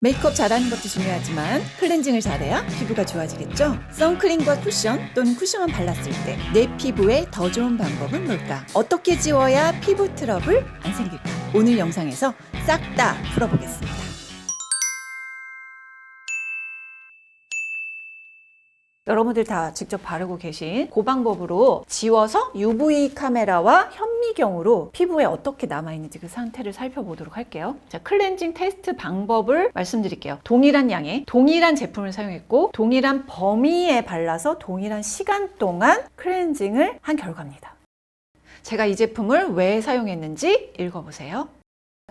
메이크업 잘하는 것도 중요하지만 클렌징을 잘해야 피부가 좋아지겠죠? 선크림과 쿠션 또는 쿠션만 발랐을 때 내 피부에 더 좋은 방법은 뭘까? 어떻게 지워야 피부 트러블 안 생길까? 오늘 영상에서 싹 다 풀어보겠습니다. 여러분들 다 직접 바르고 계신 그 방법으로 지워서 UV 카메라와 현미경으로 피부에 어떻게 남아있는지 그 상태를 살펴보도록 할게요. 자, 클렌징 테스트 방법을 말씀드릴게요. 동일한 양의 동일한 제품을 사용했고 동일한 범위에 발라서 동일한 시간 동안 클렌징을 한 결과입니다. 제가 이 제품을 왜 사용했는지 읽어보세요.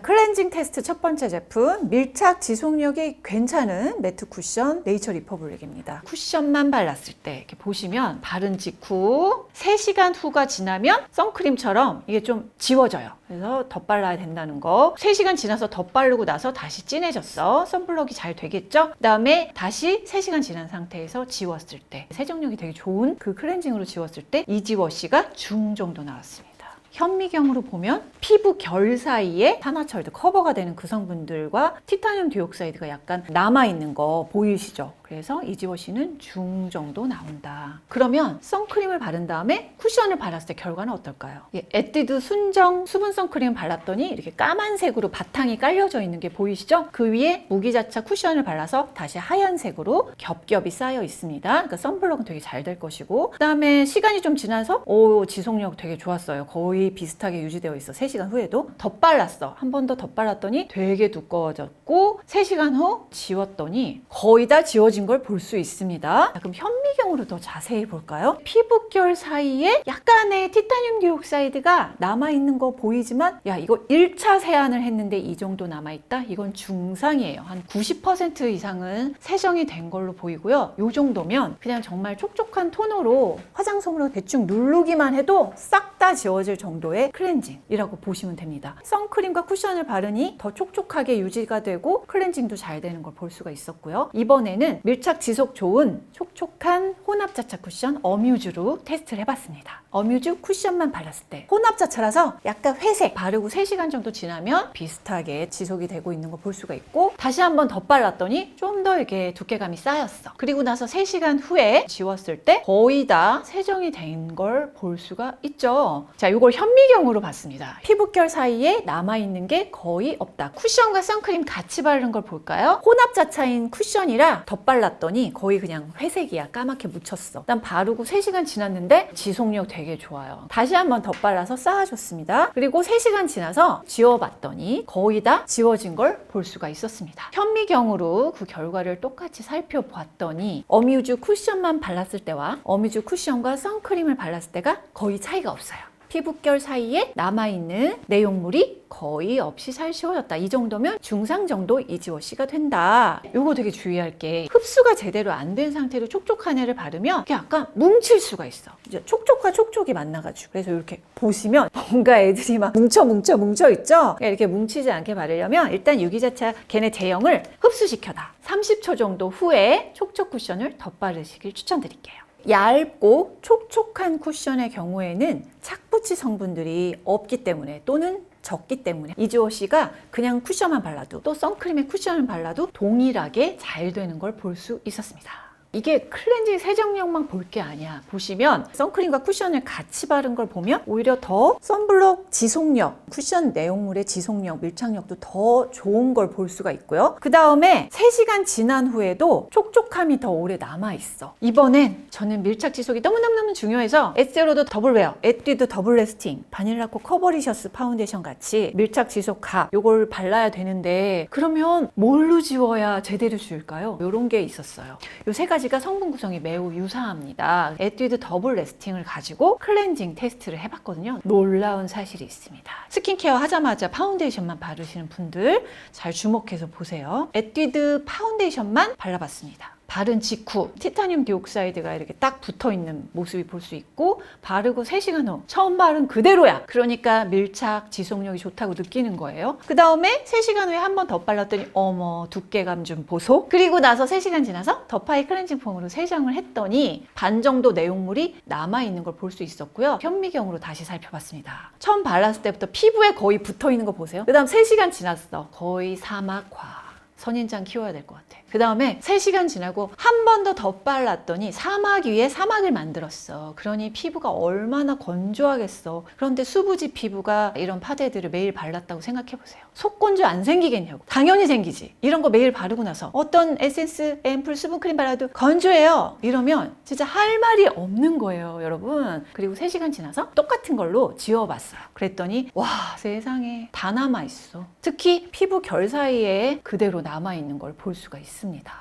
클렌징 테스트 첫 번째 제품, 밀착 지속력이 괜찮은 매트 쿠션 네이처 리퍼블릭입니다. 쿠션만 발랐을 때 이렇게 보시면 바른 직후 3시간 후가 지나면 선크림처럼 이게 좀 지워져요. 그래서 덧발라야 된다는 거. 3시간 지나서 덧바르고 나서 다시 진해졌어. 선블럭이 잘 되겠죠? 그 다음에 다시 3시간 지난 상태에서 지웠을 때 세정력이 되게 좋은 그 클렌징으로 지웠을 때 이지워시가 중 정도 나왔습니다. 현미경으로 보면 피부 결 사이에 산화철도 커버가 되는 그 성분들과 티타늄 디옥사이드가 약간 남아있는 거 보이시죠? 그래서 이지워시는 중 정도 나온다. 그러면 선크림을 바른 다음에 쿠션을 발랐을 때 결과는 어떨까요? 에뛰드 순정 수분 선크림을 발랐더니 이렇게 까만색으로 바탕이 깔려져 있는 게 보이시죠? 그 위에 무기자차 쿠션을 발라서 다시 하얀색으로 겹겹이 쌓여 있습니다. 그러니까 선블럭은 되게 잘 될 것이고, 그 다음에 시간이 좀 지나서 지속력 되게 좋았어요. 거의 비슷하게 유지되어 있어. 3시간 후에도 덧발랐어. 한 번 더 덧발랐더니 되게 두꺼워졌고 3시간 후 지웠더니 거의 다 지워진 걸 볼 수 있습니다. 그럼 현미경으로 더 자세히 볼까요? 피부결 사이에 약간의 티타늄 디옥사이드가 남아있는 거 보이지만 야, 이거 1차 세안을 했는데 이 정도 남아있다? 이건 중상이에요. 한 90% 이상은 세정이 된 걸로 보이고요. 이 정도면 그냥 정말 촉촉한 토너로 화장솜으로 대충 누르기만 해도 싹 다 지워질 정도의 클렌징이라고 보시면 됩니다. 선크림과 쿠션을 바르니 더 촉촉하게 유지가 되고 클렌징도 잘 되는 걸 볼 수가 있었고요. 이번에는 밀착 지속 좋은 촉촉한 혼합자차 쿠션 어뮤즈로 테스트를 해봤습니다. 어뮤즈 쿠션만 발랐을 때 혼합자차라서 약간 회색 바르고 3시간 정도 지나면 비슷하게 지속이 되고 있는 거 볼 수가 있고, 다시 한번 덧발랐더니 좀 더 이렇게 두께감이 쌓였어. 그리고 나서 3시간 후에 지웠을 때 거의 다 세정이 된 걸 볼 수가 있죠. 자, 이걸 현미경으로 봤습니다. 피부결 사이에 남아있는 게 거의 없다. 쿠션과 선크림 같이 바르는 걸 볼까요? 혼합자차인 쿠션이라 덧발랐더니 거의 그냥 회색이야. 까맣게 묻혔어. 일단 바르고 3시간 지났는데 지속력 되게 좋아요. 다시 한번 덧발라서 쌓아줬습니다. 그리고 3시간 지나서 지워봤더니 거의 다 지워진 걸 볼 수가 있었습니다. 현미경으로 그 결과를 똑같이 살펴봤더니 어뮤즈 쿠션만 발랐을 때와 어뮤즈 쿠션과 선크림을 발랐을 때가 거의 차이가 없어요. 피부결 사이에 남아있는 내용물이 거의 없이 잘 지워졌다. 이 정도면 중상 정도 이지워시가 된다. 이거 되게 주의할 게, 흡수가 제대로 안 된 상태로 촉촉한 애를 바르면 이게 약간 뭉칠 수가 있어. 이제 촉촉과 촉촉이 만나가지고. 그래서 이렇게 보시면 뭔가 애들이 막 뭉쳐 있죠? 이렇게 뭉치지 않게 바르려면 일단 유기자차 걔네 제형을 흡수시켜다. 30초 정도 후에 촉촉 쿠션을 덧바르시길 추천드릴게요. 얇고 촉촉한 쿠션의 경우에는 착붙이 성분들이 없기 때문에 또는 적기 때문에 이지워시가 그냥 쿠션만 발라도 또 선크림에 쿠션을 발라도 동일하게 잘 되는 걸 볼 수 있었습니다. 이게 클렌징 세정력만 볼 게 아니야. 보시면 선크림과 쿠션을 같이 바른 걸 보면 오히려 더 선블록 지속력, 쿠션 내용물의 지속력, 밀착력도 더 좋은 걸 볼 수가 있고요. 그 다음에 3시간 지난 후에도 촉촉함이 더 오래 남아있어. 이번엔 저는 밀착 지속이 너무너무 중요해서 에스테로도 더블웨어, 에뛰드 더블 레스팅, 바닐라코 커버리셔스 파운데이션 같이 밀착 지속 갑 요걸 발라야 되는데 그러면 뭘로 지워야 제대로 지울까요? 요런 게 있었어요. 요 세 가지가 성분 구성이 매우 유사합니다. 에뛰드 더블 레스팅을 가지고 클렌징 테스트를 해봤거든요. 놀라운 사실이 있습니다. 스킨케어 하자마자 파운데이션만 바르시는 분들 잘 주목해서 보세요. 에뛰드 파운데이션만 발라봤습니다. 바른 직후 티타늄 디옥사이드가 이렇게 딱 붙어있는 모습이 볼 수 있고, 바르고 3시간 후 처음 바른 그대로야. 그러니까 밀착 지속력이 좋다고 느끼는 거예요. 그 다음에 3시간 후에 한 번 더 발랐더니 어머 두께감 좀 보소. 그리고 나서 3시간 지나서 더파이 클렌징 폼으로 세정을 했더니 반 정도 내용물이 남아있는 걸 볼 수 있었고요. 현미경으로 다시 살펴봤습니다. 처음 발랐을 때부터 피부에 거의 붙어있는 거 보세요. 그 다음 3시간 지났어. 거의 사막화. 선인장 키워야 될 것 같아. 그 다음에 3시간 지나고 한 번 더 덧발랐더니 사막 위에 사막을 만들었어. 그러니 피부가 얼마나 건조하겠어. 그런데 수부지 피부가 이런 파데들을 매일 발랐다고 생각해보세요. 속건조 안 생기겠냐고. 당연히 생기지. 이런 거 매일 바르고 나서 어떤 에센스, 앰플, 수분크림 발라도 건조해요. 이러면 진짜 할 말이 없는 거예요, 여러분. 그리고 3시간 지나서 똑같은 걸로 지워봤어요. 그랬더니 와, 세상에 다 남아있어. 특히 피부 결 사이에 그대로 남아있는 걸 볼 수가 있습니다.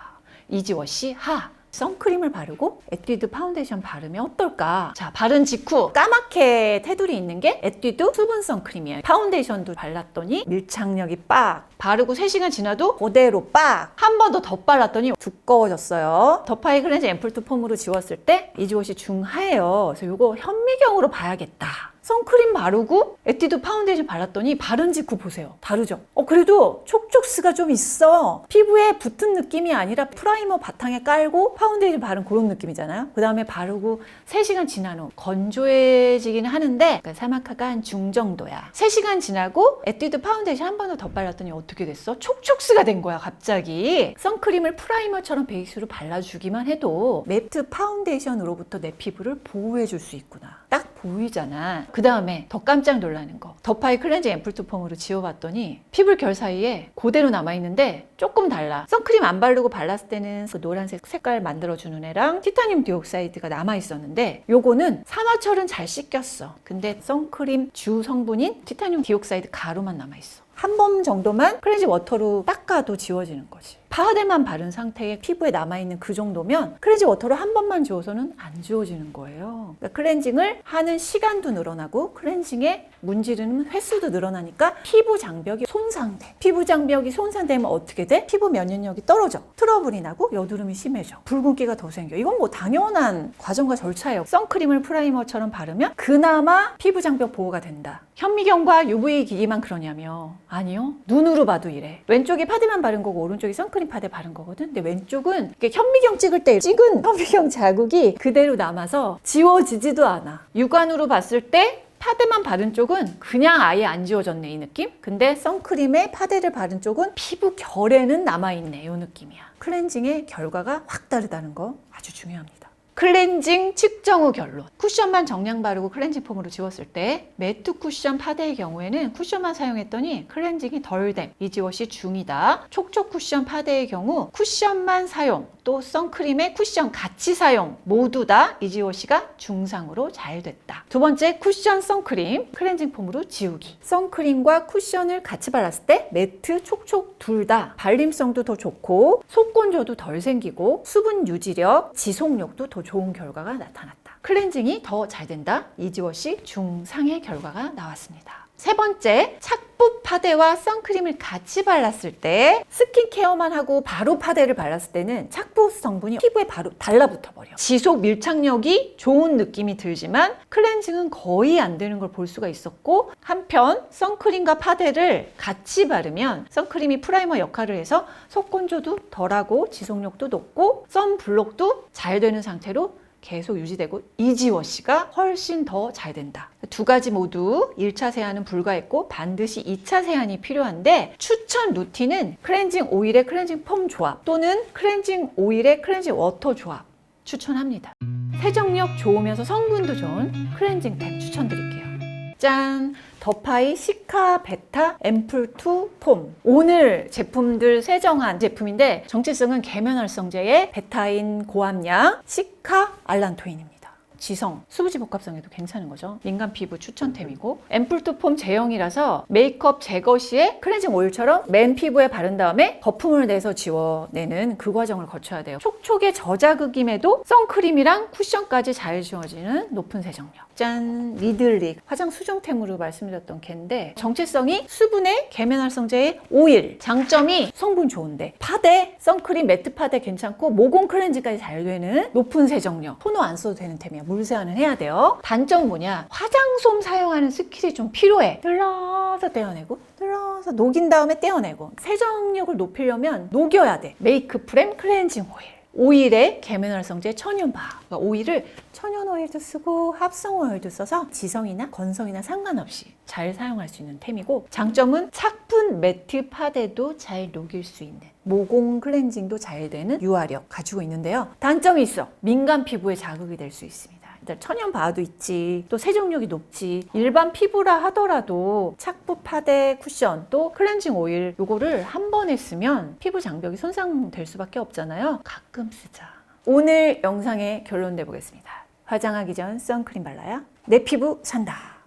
이지워시 하. 선크림을 바르고 에뛰드 파운데이션 바르면 어떨까? 자, 바른 직후 까맣게 테두리 있는 게 에뛰드 수분 선크림이에요. 파운데이션도 발랐더니 밀착력이 빡. 바르고 3시간 지나도 그대로 빡. 한 번 더 덧발랐더니 두꺼워졌어요. 더파이 클렌징 앰플 투 폼으로 지웠을 때 이지워시 중하예요. 그래서 이거 현미경으로 봐야겠다. 선크림 바르고 에뛰드 파운데이션 발랐더니 바른 직후 보세요. 다르죠? 그래도 촉촉스가 좀 있어. 피부에 붙은 느낌이 아니라 프라이머 바탕에 깔고 파운데이션 바른 그런 느낌이잖아요. 그 다음에 바르고 3시간 지난 후 건조해지기는 하는데 사막화가 한 중 정도야. 3시간 지나고 에뛰드 파운데이션 한 번 더 덧발랐더니 어떻게 됐어? 촉촉스가 된 거야, 갑자기. 선크림을 프라이머처럼 베이스로 발라주기만 해도 매트 파운데이션으로부터 내 피부를 보호해줄 수 있구나. 딱 보이잖아. 그 다음에 더 깜짝 놀라는 거. 더파이 클렌징 앰플 투 폼으로 지워봤더니 피부 결 사이에 그대로 남아있는데 조금 달라. 선크림 안 바르고 발랐을 때는 그 노란색 색깔 만들어주는 애랑 티타늄 디옥사이드가 남아있었는데 요거는 산화철은 잘 씻겼어. 근데 선크림 주 성분인 티타늄 디옥사이드 가루만 남아있어. 한 번 정도만 클렌징 워터로 닦아도 지워지는 거지. 파우더만 바른 상태에 피부에 남아있는 그 정도면 클렌징 워터로 한 번만 지워서는 안 지워지는 거예요. 그러니까 클렌징을 하는 시간도 늘어나고 클렌징에 문지르는 횟수도 늘어나니까 피부 장벽이 손상돼. 피부 장벽이 손상되면 어떻게 돼? 피부 면역력이 떨어져. 트러블이 나고 여드름이 심해져. 붉은기가 더 생겨. 이건 뭐 당연한 과정과 절차예요. 선크림을 프라이머처럼 바르면 그나마 피부 장벽 보호가 된다. 현미경과 UV 기기만 그러냐며. 아니요. 눈으로 봐도 이래. 왼쪽이 파데만 바른 거고 오른쪽이 선크림 파데 바른 거거든. 근데 왼쪽은 현미경 찍을 때 찍은 현미경 자국이 그대로 남아서 지워지지도 않아. 육안으로 봤을 때 파데만 바른 쪽은 그냥 아예 안 지워졌네, 이 느낌? 근데 선크림에 파데를 바른 쪽은 피부 결에는 남아있네, 이 느낌이야. 클렌징의 결과가 확 다르다는 거 아주 중요합니다. 클렌징 측정 후 결론. 쿠션만 정량 바르고 클렌징 폼으로 지웠을 때 매트 쿠션 파데의 경우에는 쿠션만 사용했더니 클렌징이 덜 됨. 이지워시 중이다. 촉촉 쿠션 파데의 경우 쿠션만 사용 또 선크림에 쿠션 같이 사용 모두 다 이지워시가 중상으로 잘 됐다. 두 번째, 쿠션 선크림 클렌징 폼으로 지우기. 선크림과 쿠션을 같이 발랐을 때 매트, 촉촉 둘 다 발림성도 더 좋고 속건조도 덜 생기고 수분 유지력, 지속력도 더 좋은 결과가 나타났다. 클렌징이 더 잘 된다. 이지워시 중상의 결과가 나왔습니다. 세 번째, 착부 파데와 선크림을 같이 발랐을 때 스킨케어만 하고 바로 파데를 발랐을 때는 착부 성분이 피부에 바로 달라붙어 버려. 지속 밀착력이 좋은 느낌이 들지만 클렌징은 거의 안 되는 걸 볼 수가 있었고, 한편 선크림과 파데를 같이 바르면 선크림이 프라이머 역할을 해서 속건조도 덜하고 지속력도 높고 선블록도 잘 되는 상태로 계속 유지되고 이지워시가 훨씬 더 잘 된다. 두 가지 모두 1차 세안은 불가했고 반드시 2차 세안이 필요한데 추천 루틴은 클렌징 오일의 클렌징 폼 조합 또는 클렌징 오일의 클렌징 워터 조합 추천합니다. 세정력 좋으면서 성분도 좋은 클렌징템 추천드릴게요. 짠! 더파이 시카 베타 앰플 투 폼. 오늘 제품들 세정한 제품인데 정체성은 계면활성제의 베타인 고함량 시카 알란토인입니다. 지성, 수부지 복합성에도 괜찮은 거죠. 민감 피부 추천템이고 앰플 투 폼 제형이라서 메이크업 제거 시에 클렌징 오일처럼 맨 피부에 바른 다음에 거품을 내서 지워내는 그 과정을 거쳐야 돼요. 촉촉의 저자극임에도 선크림이랑 쿠션까지 잘 지워지는 높은 세정력. 짠! 리들릭 화장 수정템으로 말씀드렸던 캔데 정체성이 수분의 계면활성제의 오일, 장점이 성분 좋은데 파데, 선크림, 매트 파데 괜찮고 모공 클렌징까지 잘 되는 높은 세정력. 토너 안 써도 되는 템이야. 물 세안은 해야 돼요. 단점 뭐냐? 화장솜 사용하는 스킬이 좀 필요해. 눌러서 떼어내고 눌러서 녹인 다음에 떼어내고 세정력을 높이려면 녹여야 돼. 메이크 프렘 클렌징 오일. 오일에 계면활성제 천연바. 그러니까 오일을 천연 오일도 쓰고 합성 오일도 써서 지성이나 건성이나 상관없이 잘 사용할 수 있는 템이고, 장점은 착분 매트 파데도 잘 녹일 수 있는, 모공 클렌징도 잘 되는 유화력 가지고 있는데요. 단점이 있어. 민감 피부에 자극이 될 수 있습니다. 일단 천연 바도 있지, 또 세정력이 높지. 일반 피부라 하더라도 착부 파데 쿠션 또 클렌징 오일 요거를 한 번에 쓰면 피부 장벽이 손상될 수밖에 없잖아요. 가끔 쓰자. 오늘 영상의 결론 내보겠습니다. 화장하기 전 선크림 발라야 내 피부 산다.